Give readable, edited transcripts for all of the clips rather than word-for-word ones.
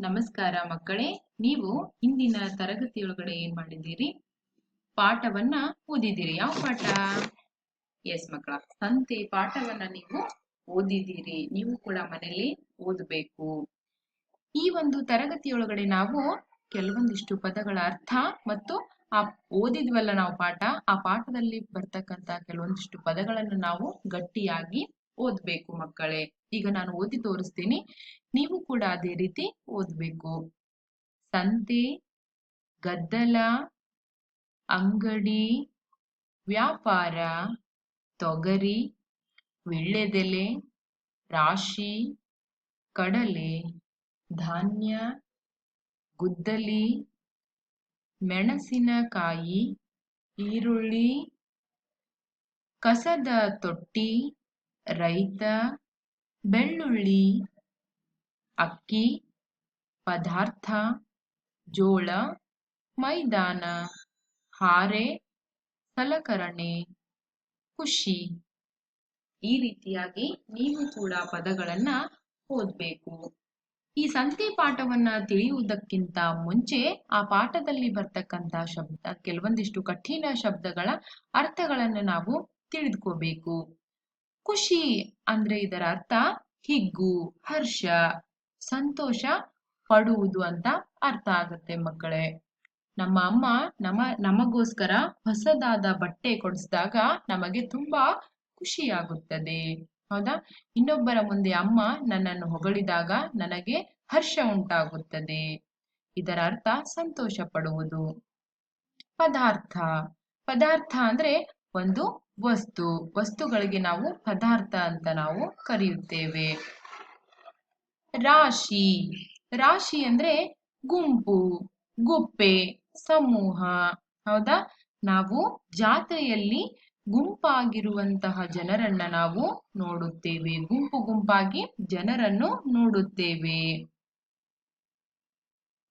ನಮಸ್ಕಾರ ಮಕ್ಕಳೇ. ನೀವು ಇಂದಿನ ತರಗತಿಯೊಳಗಡೆ ಏನ್ ಮಾಡಿದ್ದೀರಿ? ಪಾಠವನ್ನ ಓದಿದ್ದೀರಿ. ಯಾವ ಪಾಠ? ಎಸ್ ಮಕ್ಕಳ, ಸಂತೆ ಪಾಠವನ್ನ ನೀವು ಓದಿದ್ದೀರಿ. ನೀವು ಕೂಡ ಮನೆಯಲ್ಲಿ ಓದಬೇಕು. ಈ ಒಂದು ತರಗತಿಯೊಳಗಡೆ ನಾವು ಕೆಲವೊಂದಿಷ್ಟು ಪದಗಳ ಅರ್ಥ ಮತ್ತು ಆ ಓದಿದ್ವಲ್ಲ ನಾವು ಪಾಠ, ಆ ಪಾಠದಲ್ಲಿ ಬರ್ತಕ್ಕಂತ ಕೆಲವೊಂದಿಷ್ಟು ಪದಗಳನ್ನು ನಾವು ಗಟ್ಟಿಯಾಗಿ ಓದ್ಬೇಕು ಮಕ್ಕಳೇ. ಈಗ ನಾನು ಓದಿ ತೋರಿಸ್ತೀನಿ, ನೀವು ಕೂಡ ಅದೇ ರೀತಿ ಓದ್ಬೇಕು. ಸಂತೆ, ಗದ್ದಲ, ಅಂಗಡಿ, ವ್ಯಾಪಾರ, ತೊಗರಿ, ವಿಳ್ಳೆದೆಲೆ, ರಾಶಿ, ಕಡಲೆ, ಧಾನ್ಯ, ಗುದ್ದಲಿ, ಮೆಣಸಿನಕಾಯಿ, ಈರುಳ್ಳಿ, ಕಸದ ತೊಟ್ಟಿ, ರೈತ, ಬೆಳ್ಳುಳ್ಳಿ, ಅಕ್ಕಿ, ಪದಾರ್ಥ, ಜೋಳ, ಮೈದಾನ, ಹಾರೆ, ಸಲಕರಣೆ, ಖುಷಿ. ಈ ರೀತಿಯಾಗಿ ನೀವು ಕೂಡ ಪದಗಳನ್ನ ಓದ್ಬೇಕು. ಈ ಸಂತೆ ಪಾಠವನ್ನ ತಿಳಿಯುವುದಕ್ಕಿಂತ ಮುಂಚೆ ಆ ಪಾಠದಲ್ಲಿ ಬರ್ತಕ್ಕಂತ ಶಬ್ದ, ಕೆಲವೊಂದಿಷ್ಟು ಕಠಿಣ ಶಬ್ದಗಳ ಅರ್ಥಗಳನ್ನು ನಾವು ತಿಳಿದುಕೋಬೇಕು. ಖುಷಿ ಅಂದ್ರೆ ಇದರ ಅರ್ಥ ಹಿಗ್ಗು, ಹರ್ಷ, ಸಂತೋಷ ಪಡುವುದು ಅಂತ ಅರ್ಥ ಆಗುತ್ತೆ ಮಕ್ಕಳೇ. ನಮ್ಮ ಅಮ್ಮ ನಮಗೋಸ್ಕರ ಹೊಸದಾದ ಬಟ್ಟೆ ಕೊಡಿಸಿದಾಗ ನಮಗೆ ತುಂಬಾ ಖುಷಿಯಾಗುತ್ತದೆ, ಹೌದಾ? ಇನ್ನೊಬ್ಬರ ಮುಂದೆ ಅಮ್ಮ ನನ್ನನ್ನು ಹೊಗಳಿದಾಗ ನನಗೆ ಹರ್ಷ ಉಂಟಾಗುತ್ತದೆ. ಇದರ ಅರ್ಥ ಸಂತೋಷ ಪಡುವುದು. ಪದಾರ್ಥ, ಪದಾರ್ಥ ಅಂದ್ರೆ ಒಂದು ವಸ್ತು, ವಸ್ತುಗಳಿಗೆ ನಾವು ಪದಾರ್ಥ ಅಂತ ನಾವು ಕರೆಯುತ್ತೇವೆ. ರಾಶಿ, ರಾಶಿ ಅಂದ್ರೆ ಗುಂಪು, ಗುಪ್ಪೆ, ಸಮೂಹ, ಹೌದಾ? ನಾವು ಜಾತ್ರೆಯಲ್ಲಿ ಗುಂಪಾಗಿರುವಂತಹ ಜನರನ್ನ ನಾವು ನೋಡುತ್ತೇವೆ, ಗುಂಪು ಗುಂಪಾಗಿ ಜನರನ್ನು ನೋಡುತ್ತೇವೆ.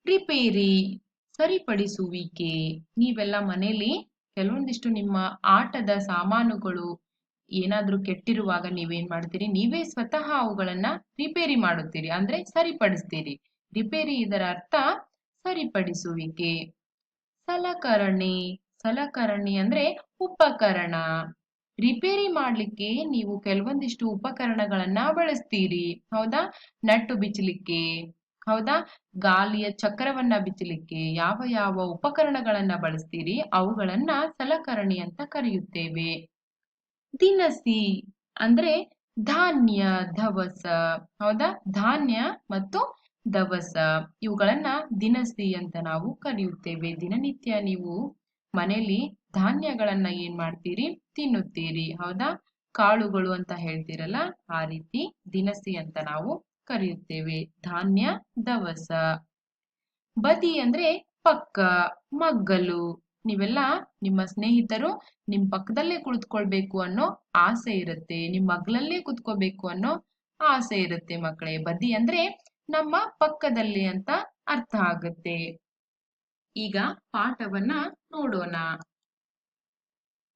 ರಿಪೇರಿ, ಸರಿಪಡಿಸುವಿಕೆ. ನೀವೆಲ್ಲ ಮನೆಯಲ್ಲಿ ಕೆಲವೊಂದಿಷ್ಟು ನಿಮ್ಮ ಆಟದ ಸಾಮಾನುಗಳು ಏನಾದ್ರೂ ಕೆಟ್ಟಿರುವಾಗ ನೀವೇನ್ ಮಾಡ್ತೀರಿ? ನೀವೇ ಸ್ವತಃ ಅವುಗಳನ್ನ ರಿಪೇರಿ ಮಾಡುತ್ತೀರಿ, ಅಂದ್ರೆ ಸರಿಪಡಿಸ್ತೀರಿ. ರಿಪೇರಿ ಇದರ ಅರ್ಥ ಸರಿಪಡಿಸುವಿಕೆ. ಸಲಕರಣೆ, ಸಲಕರಣೆ ಅಂದ್ರೆ ಉಪಕರಣ. ರಿಪೇರಿ ಮಾಡ್ಲಿಕ್ಕೆ ನೀವು ಕೆಲವೊಂದಿಷ್ಟು ಉಪಕರಣಗಳನ್ನ ಬಳಸ್ತೀರಿ, ಹೌದಾ? ನಟ್ಟು ಬಿಚ್ಚಲಿಕ್ಕೆ, ಹೌದಾ? ಗಾಲಿಯ ಚಕ್ರವನ್ನ ಬಿಚ್ಚಲಿಕ್ಕೆ ಯಾವ ಯಾವ ಉಪಕರಣಗಳನ್ನ ಬಳಸ್ತೀರಿ ಅವುಗಳನ್ನ ಸಲಕರಣೆ ಅಂತ ಕರೆಯುತ್ತೇವೆ. ದಿನಸಿ ಅಂದ್ರೆ ಧಾನ್ಯ, ದವಸ, ಹೌದಾ? ಧಾನ್ಯ ಮತ್ತು ದವಸ ಇವುಗಳನ್ನ ದಿನಸಿ ಅಂತ ನಾವು ಕರೆಯುತ್ತೇವೆ. ದಿನನಿತ್ಯ ನೀವು ಮನೆಯಲ್ಲಿ ಧಾನ್ಯಗಳನ್ನ ಏನ್ ಮಾಡ್ತೀರಿ? ತಿನ್ನುತ್ತೀರಿ, ಹೌದಾ? ಕಾಳುಗಳು ಅಂತ ಹೇಳ್ತೀರಲ್ಲ, ಆ ರೀತಿ ದಿನಸಿ ಅಂತ ನಾವು ಕರೆಯುತ್ತೇವೆ. ಧಾನ್ಯ, ದವಸ. ಬದಿ ಅಂದ್ರೆ ಪಕ್ಕ, ಮಗ್ಗಲು. ನೀವೆಲ್ಲ ನಿಮ್ಮ ಸ್ನೇಹಿತರು ನಿಮ್ ಪಕ್ಕದಲ್ಲೇ ಕುಳಿತುಕೊಳ್ಬೇಕು ಅನ್ನೋ ಆಸೆ ಇರುತ್ತೆ, ನಿಮ್ ಮಗ್ಲಲ್ಲೇ ಕುತ್ಕೋಬೇಕು ಅನ್ನೋ ಆಸೆ ಇರುತ್ತೆ ಮಕ್ಕಳೇ. ಬದಿ ಅಂದ್ರೆ ನಮ್ಮ ಪಕ್ಕದಲ್ಲಿ ಅಂತ ಅರ್ಥ ಆಗುತ್ತೆ. ಈಗ ಪಾಠವನ್ನ ನೋಡೋಣ.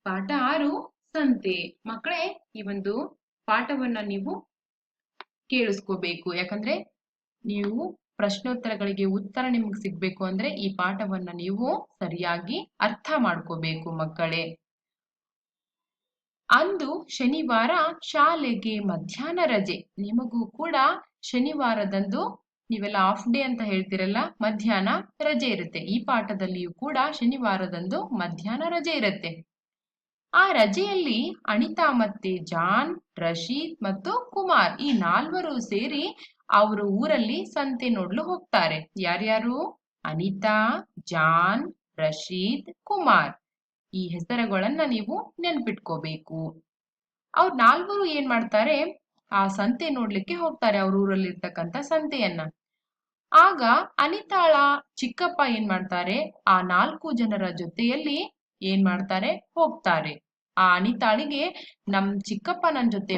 ಪಾಠ 6, ಸಂತೆ. ಮಕ್ಕಳೇ, ಈ ಒಂದು ಪಾಠವನ್ನ ನೀವು ಕೇಳಿಸ್ಕೋಬೇಕು, ಯಾಕಂದ್ರೆ ನೀವು ಪ್ರಶ್ನೋತ್ತರಗಳಿಗೆ ಉತ್ತರ ನಿಮ್ಗೆ ಸಿಗ್ಬೇಕು ಅಂದ್ರೆ ಈ ಪಾಠವನ್ನ ನೀವು ಸರಿಯಾಗಿ ಅರ್ಥ ಮಾಡ್ಕೋಬೇಕು ಮಕ್ಕಳೇ. ಅಂದು ಶನಿವಾರ ಶಾಲೆಗೆ ಮಧ್ಯಾಹ್ನ ರಜೆ. ನಿಮಗೂ ಕೂಡ ಶನಿವಾರದಂದು ನೀವೆಲ್ಲ ಆಫ್ ಡೇ ಅಂತ ಹೇಳ್ತಿರಲ್ಲ, ಮಧ್ಯಾಹ್ನ ರಜೆ ಇರುತ್ತೆ. ಈ ಪಾಠದಲ್ಲಿಯೂ ಕೂಡ ಶನಿವಾರದಂದು ಮಧ್ಯಾಹ್ನ ರಜೆ ಇರುತ್ತೆ. ಆ ರಜೆಯಲ್ಲಿ ಅನಿತಾ ಮತ್ತೆ ಜಾನ್, ರಶೀದ್ ಮತ್ತು ಕುಮಾರ್ ಈ 4 ಸೇರಿ ಅವರು ಊರಲ್ಲಿ ಸಂತೆ ನೋಡ್ಲು ಹೋಗ್ತಾರೆ. ಯಾರ್ಯಾರು? ಅನಿತಾ, ಜಾನ್, ರಶೀದ್, ಕುಮಾರ್. ಈ ಹೆಸರುಗಳನ್ನ ನೀವು ನೆನ್ಪಿಟ್ಕೋಬೇಕು. ಅವ್ರ 4 ಏನ್ ಮಾಡ್ತಾರೆ? ಆ ಸಂತೆ ನೋಡ್ಲಿಕ್ಕೆ ಹೋಗ್ತಾರೆ, ಅವ್ರ ಊರಲ್ಲಿ ಇರ್ತಕ್ಕಂಥ ಸಂತೆಯನ್ನ. ಆಗ ಅನಿತಾಳ ಚಿಕ್ಕಪ್ಪ ಏನ್ ಮಾಡ್ತಾರೆ? ಆ 4 ಜನರ ಜೊತೆಯಲ್ಲಿ ಏನ್ ಮಾಡ್ತಾರೆ? ಹೋಗ್ತಾರೆ. ಆ ಅನಿತಾಳಿಗೆ ನಮ್ ಚಿಕ್ಕಪ್ಪ ನಮ್ ಜೊತೆ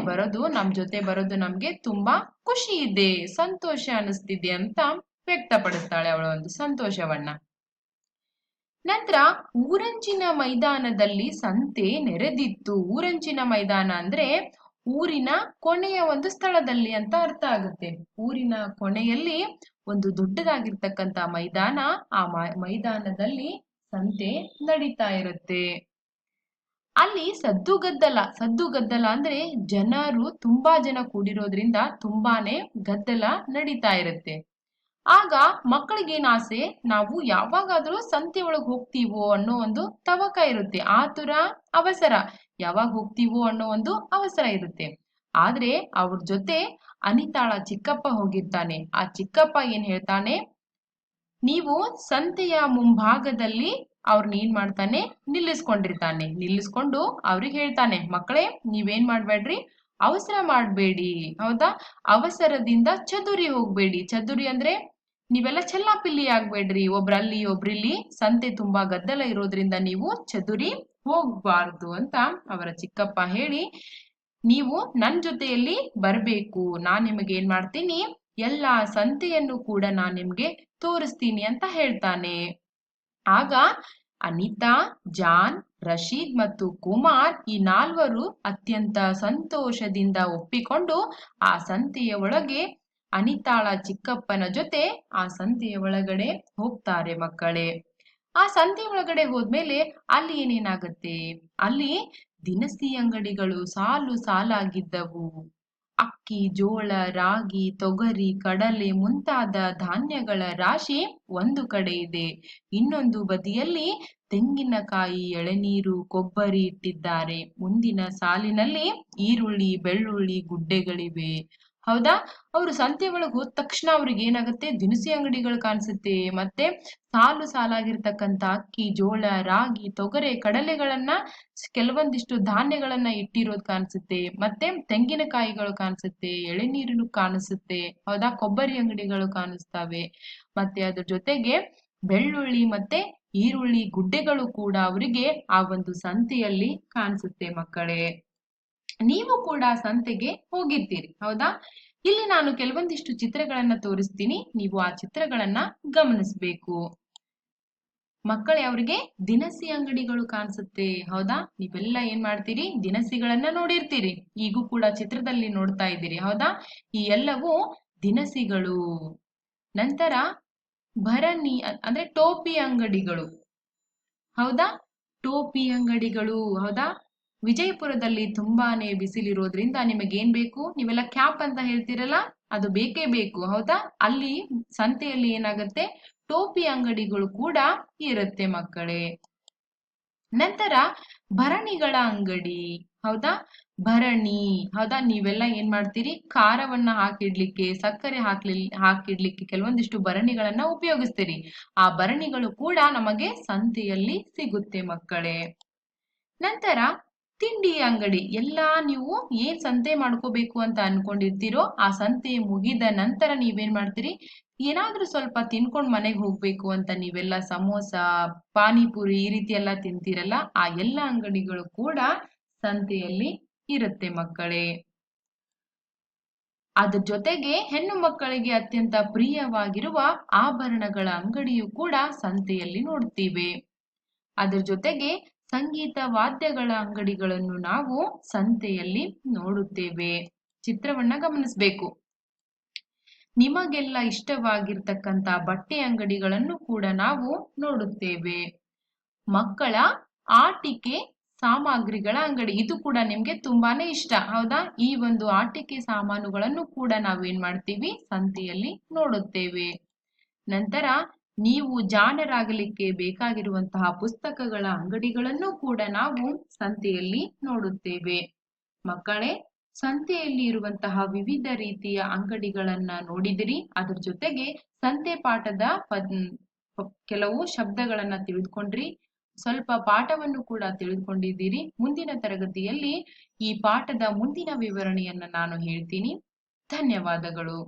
ಬರೋದು ನಮ್ಗೆ ತುಂಬಾ ಖುಷಿ ಇದೆ, ಸಂತೋಷ ಅನಿಸ್ತಿದೆ ಅಂತ ವ್ಯಕ್ತಪಡಿಸ್ತಾಳೆ ಅವಳ ಒಂದು ಸಂತೋಷವನ್ನ. ನಂತರ ಊರಂಚಿನ ಮೈದಾನದಲ್ಲಿ ಸಂತೆ ನೆರೆದಿತ್ತು. ಊರಂಚಿನ ಮೈದಾನ ಅಂದ್ರೆ ಊರಿನ ಕೊನೆಯ ಒಂದು ಸ್ಥಳದಲ್ಲಿ ಅಂತ ಅರ್ಥ ಆಗುತ್ತೆ. ಊರಿನ ಕೊನೆಯಲ್ಲಿ ಒಂದು ದೊಡ್ಡದಾಗಿರ್ತಕ್ಕಂಥ ಮೈದಾನ. ಆ ಮೈದಾನದಲ್ಲಿ ಸಂತೆ ನಡೀತಾ ಇರುತ್ತೆ. ಅಲ್ಲಿ ಸದ್ದು ಗದ್ದಲ ಅಂದ್ರೆ ಜನರು ತುಂಬಾ ಜನ ಕೂಡಿರೋದ್ರಿಂದ ತುಂಬಾನೇ ಗದ್ದಲ ನಡೀತಾ ಇರುತ್ತೆ. ಆಗ ಮಕ್ಕಳಿಗೇನ್ ಆಸೆ, ನಾವು ಯಾವಾಗಾದ್ರೂ ಸಂತೆ ಒಳಗ್ ಹೋಗ್ತೀವೋ ಅನ್ನೋ ಒಂದು ತವಕ ಇರುತ್ತೆ, ಆತುರ, ಅವಸರ. ಯಾವಾಗ ಹೋಗ್ತೀವೋ ಅನ್ನೋ ಒಂದು ಅವಸರ ಇರುತ್ತೆ. ಆದ್ರೆ ಅವ್ರ ಜೊತೆ ಅನಿತಾಳ ಚಿಕ್ಕಪ್ಪ ಹೋಗಿರ್ತಾನೆ. ಆ ಚಿಕ್ಕಪ್ಪ ಏನ್ ಹೇಳ್ತಾನೆ, ನೀವು ಸಂತೆಯ ಮುಂಭಾಗದಲ್ಲಿ ಅವ್ರನ್ನ ಏನ್ ಮಾಡ್ತಾನೆ, ನಿಲ್ಲಿಸ್ಕೊಂಡು ಅವ್ರಿಗೆ ಹೇಳ್ತಾನೆ, ಮಕ್ಕಳೇ ನೀವೇನ್ ಮಾಡ್ಬೇಡ್ರಿ, ಅವಸರ ಮಾಡ್ಬೇಡಿ, ಹೌದಾ, ಅವಸರದಿಂದ ಚದುರಿ ಹೋಗ್ಬೇಡಿ. ಚದುರಿ ಅಂದ್ರೆ ನೀವೆಲ್ಲ ಚೆಲ್ಲಾಪಿಲ್ಲಿ ಆಗ್ಬೇಡ್ರಿ, ಒಬ್ರಲ್ಲಿ ಒಬ್ರಿಲ್ಲಿ, ಸಂತೆ ತುಂಬಾ ಗದ್ದಲ ಇರೋದ್ರಿಂದ ನೀವು ಚದುರಿ ಹೋಗ್ಬಾರ್ದು ಅಂತ ಅವರ ಚಿಕ್ಕಪ್ಪ ಹೇಳಿ, ನೀವು ನನ್ ಜೊತೆಯಲ್ಲಿ ಬರ್ಬೇಕು, ನಾನ್ ನಿಮಗೆ ಏನ್ ಮಾಡ್ತೀನಿ, ಎಲ್ಲಾ ಸಂತೆಯನ್ನು ಕೂಡ ನಾನ್ ನಿಮ್ಗೆ ತೋರಿಸ್ತೀನಿ ಅಂತ ಹೇಳ್ತಾನೆ. ಆಗ ಅನಿತಾ, ಜಾನ್, ರಶೀದ್ ಮತ್ತು ಕುಮಾರ್ ಈ ನಾಲ್ವರು ಅತ್ಯಂತ ಸಂತೋಷದಿಂದ ಒಪ್ಪಿಕೊಂಡು ಆ ಸಂತೆಯ ಒಳಗೆ ಅನಿತಾಳ ಚಿಕ್ಕಪ್ಪನ ಜೊತೆ ಆ ಸಂತೆಯ ಒಳಗಡೆ ಹೋಗ್ತಾರೆ ಮಕ್ಕಳೇ. ಆ ಸಂತೆ ಒಳಗಡೆ ಹೋದ್ಮೇಲೆ ಅಲ್ಲಿ ಏನೇನಾಗತ್ತೆ, ಅಲ್ಲಿ ದಿನಸಿ ಅಂಗಡಿಗಳು ಸಾಲು ಸಾಲಾಗಿದ್ದವು. ಅಕ್ಕಿ, ಜೋಳ, ರಾಗಿ, ತೊಗರಿ, ಕಡಲೆ ಮುಂತಾದ ಧಾನ್ಯಗಳ ರಾಶಿ ಒಂದು ಕಡೆ ಇದೆ. ಇನ್ನೊಂದು ಬದಿಯಲ್ಲಿ ತೆಂಗಿನಕಾಯಿ, ಎಳೆನೀರು, ಕೊಬ್ಬರಿ ಇಟ್ಟಿದ್ದಾರೆ. ಮುಂದಿನ ಸಾಲಿನಲ್ಲಿ ಈರುಳ್ಳಿ, ಬೆಳ್ಳುಳ್ಳಿ ಗುಡ್ಡೆಗಳಿವೆ. ಹೌದಾ, ಅವರು ಸಂತೆ ಒಳಗೆ ಹೋದ ತಕ್ಷಣ ಅವ್ರಿಗೆ ಏನಾಗುತ್ತೆ, ದಿನಸಿ ಅಂಗಡಿಗಳು ಕಾಣಿಸುತ್ತೆ, ಮತ್ತೆ ಸಾಲು ಸಾಲಾಗಿರ್ತಕ್ಕಂಥ ಅಕ್ಕಿ, ಜೋಳ, ರಾಗಿ, ತೊಗರೆ, ಕಡಲೆಗಳನ್ನ, ಕೆಲವೊಂದಿಷ್ಟು ಧಾನ್ಯಗಳನ್ನ ಇಟ್ಟಿರೋದು ಕಾಣಿಸುತ್ತೆ, ಮತ್ತೆ ತೆಂಗಿನಕಾಯಿಗಳು ಕಾಣಿಸುತ್ತೆ, ಎಳೆನೀರು ಕಾಣಿಸುತ್ತೆ, ಹೌದಾ, ಕೊಬ್ಬರಿ ಅಂಗಡಿಗಳು ಕಾಣಿಸ್ತವೆ, ಮತ್ತೆ ಅದ್ರ ಜೊತೆಗೆ ಬೆಳ್ಳುಳ್ಳಿ ಮತ್ತೆ ಈರುಳ್ಳಿ ಗುಡ್ಡೆಗಳು ಕೂಡ ಅವರಿಗೆ ಆ ಒಂದು ಸಂತೆಯಲ್ಲಿ ಕಾಣಿಸುತ್ತೆ ಮಕ್ಕಳೇ. ನೀವು ಕೂಡ ಸಂತೆಗೆ ಹೋಗಿರ್ತೀರಿ, ಹೌದಾ. ಇಲ್ಲಿ ನಾನು ಕೆಲವೊಂದಿಷ್ಟು ಚಿತ್ರಗಳನ್ನ ತೋರಿಸ್ತೀನಿ, ನೀವು ಆ ಚಿತ್ರಗಳನ್ನ ಗಮನಿಸ್ಬೇಕು ಮಕ್ಕಳೇ. ಅವರಿಗೆ ದಿನಸಿ ಅಂಗಡಿಗಳು ಕಾಣಿಸುತ್ತೆ, ಹೌದಾ, ನೀವೆಲ್ಲ ಏನ್ ಮಾಡ್ತೀರಿ, ದಿನಸಿಗಳನ್ನ ನೋಡಿರ್ತೀರಿ, ಈಗೂ ಕೂಡ ಚಿತ್ರದಲ್ಲಿ ನೋಡ್ತಾ ಇದ್ದೀರಿ, ಹೌದಾ. ಈ ಎಲ್ಲವೂ ದಿನಸಿಗಳು. ನಂತರ ಭರಣಿ ಅಂದ್ರೆ ಟೋಪಿ ಅಂಗಡಿಗಳು, ಹೌದಾ, ಟೋಪಿ ಅಂಗಡಿಗಳು, ಹೌದಾ. ವಿಜಯಪುರದಲ್ಲಿ ತುಂಬಾನೇ ಬಿಸಿಲಿರೋದ್ರಿಂದ ನಿಮಗೇನ್ ಬೇಕು, ನೀವೆಲ್ಲ ಕ್ಯಾಪ್ ಅಂತ ಹೇಳ್ತೀರಲ್ಲ, ಅದು ಬೇಕೇ ಬೇಕು, ಹೌದಾ. ಅಲ್ಲಿ ಸಂತೆಯಲ್ಲಿ ಏನಾಗುತ್ತೆ, ಟೋಪಿ ಅಂಗಡಿಗಳು ಕೂಡ ಇರುತ್ತೆ ಮಕ್ಕಳೇ. ನಂತರ ಭರಣಿಗಳ ಅಂಗಡಿ, ಹೌದಾ, ಭರಣಿ, ಹೌದಾ, ನೀವೆಲ್ಲ ಏನ್ ಮಾಡ್ತೀರಿ, ಖಾರವನ್ನ ಹಾಕಿಡ್ಲಿಕ್ಕೆ, ಸಕ್ಕರೆ ಹಾಕಿಡ್ಲಿಕ್ಕೆ ಕೆಲವೊಂದಿಷ್ಟು ಭರಣಿಗಳನ್ನ ಉಪಯೋಗಿಸ್ತೀರಿ. ಆ ಭರಣಿಗಳು ಕೂಡ ನಮಗೆ ಸಂತೆಯಲ್ಲಿ ಸಿಗುತ್ತೆ ಮಕ್ಕಳೇ. ನಂತರ ತಿಂಡಿ ಅಂಗಡಿ, ಎಲ್ಲಾ ನೀವು ಏನ್ ಸಂತೆ ಮಾಡ್ಕೋಬೇಕು ಅಂತ ಅನ್ಕೊಂಡಿರ್ತೀರೋ ಆ ಸಂತೆ ಮುಗಿದ ನಂತರ ನೀವೇನ್ ಮಾಡ್ತೀರಿ, ಏನಾದ್ರೂ ಸ್ವಲ್ಪ ತಿನ್ಕೊಂಡ್ ಮನೆಗೆ ಹೋಗ್ಬೇಕು ಅಂತ ನೀವೆಲ್ಲ ಸಮೋಸ, ಪಾನಿಪುರಿ ಈ ರೀತಿ ಎಲ್ಲ ತಿಂತೀರಲ್ಲ, ಆ ಎಲ್ಲ ಅಂಗಡಿಗಳು ಕೂಡ ಸಂತೆಯಲ್ಲಿ ಇರುತ್ತೆ ಮಕ್ಕಳೇ. ಅದ್ರ ಜೊತೆಗೆ ಹೆಣ್ಣು ಮಕ್ಕಳಿಗೆ ಅತ್ಯಂತ ಪ್ರಿಯವಾಗಿರುವ ಆಭರಣಗಳ ಅಂಗಡಿಯು ಕೂಡ ಸಂತೆಯಲ್ಲಿ ನೋಡ್ತೀವಿ. ಅದ್ರ ಜೊತೆಗೆ ಸಂಗೀತ ವಾದ್ಯಗಳ ಅಂಗಡಿಗಳನ್ನು ನಾವು ಸಂತೆಯಲ್ಲಿ ನೋಡುತ್ತೇವೆ. ಚಿತ್ರವನ್ನ ಗಮನಿಸಬೇಕು. ನಿಮಗೆಲ್ಲ ಇಷ್ಟವಾಗಿರ್ತಕ್ಕಂಥ ಬಟ್ಟೆ ಅಂಗಡಿಗಳನ್ನು ಕೂಡ ನಾವು ನೋಡುತ್ತೇವೆ. ಮಕ್ಕಳ ಆಟಿಕೆ ಸಾಮಗ್ರಿಗಳ ಅಂಗಡಿ, ಇದು ಕೂಡ ನಿಮ್ಗೆ ತುಂಬಾನೇ ಇಷ್ಟ, ಹೌದಾ. ಈ ಒಂದು ಆಟಿಕೆ ಸಾಮಾನುಗಳನ್ನು ಕೂಡ ನಾವೇನ್ ಮಾಡ್ತೀವಿ, ಸಂತೆಯಲ್ಲಿ ನೋಡುತ್ತೇವೆ. ನಂತರ ನೀವು ಜಾಣರಾಗಲಿಕ್ಕೆ ಬೇಕಾಗಿರುವಂತಹ ಪುಸ್ತಕಗಳ ಅಂಗಡಿಗಳನ್ನು ಕೂಡ ನಾವು ಸಂತೆಯಲ್ಲಿ ನೋಡುತ್ತೇವೆ ಮಕ್ಕಳೇ. ಸಂತೆಯಲ್ಲಿ ಇರುವಂತಹ ವಿವಿಧ ರೀತಿಯ ಅಂಗಡಿಗಳನ್ನ ನೋಡಿದಿರಿ, ಅದ್ರ ಜೊತೆಗೆ ಸಂತೆ ಪಾಠದ ಕೆಲವು ಶಬ್ದಗಳನ್ನ ತಿಳಿದುಕೊಂಡ್ರಿ, ಸ್ವಲ್ಪ ಪಾಠವನ್ನು ಕೂಡ ತಿಳಿದುಕೊಂಡಿದ್ದೀರಿ. ಮುಂದಿನ ತರಗತಿಯಲ್ಲಿ ಈ ಪಾಠದ ಮುಂದಿನ ವಿವರಣೆಯನ್ನ ನಾನು ಹೇಳ್ತೀನಿ. ಧನ್ಯವಾದಗಳು.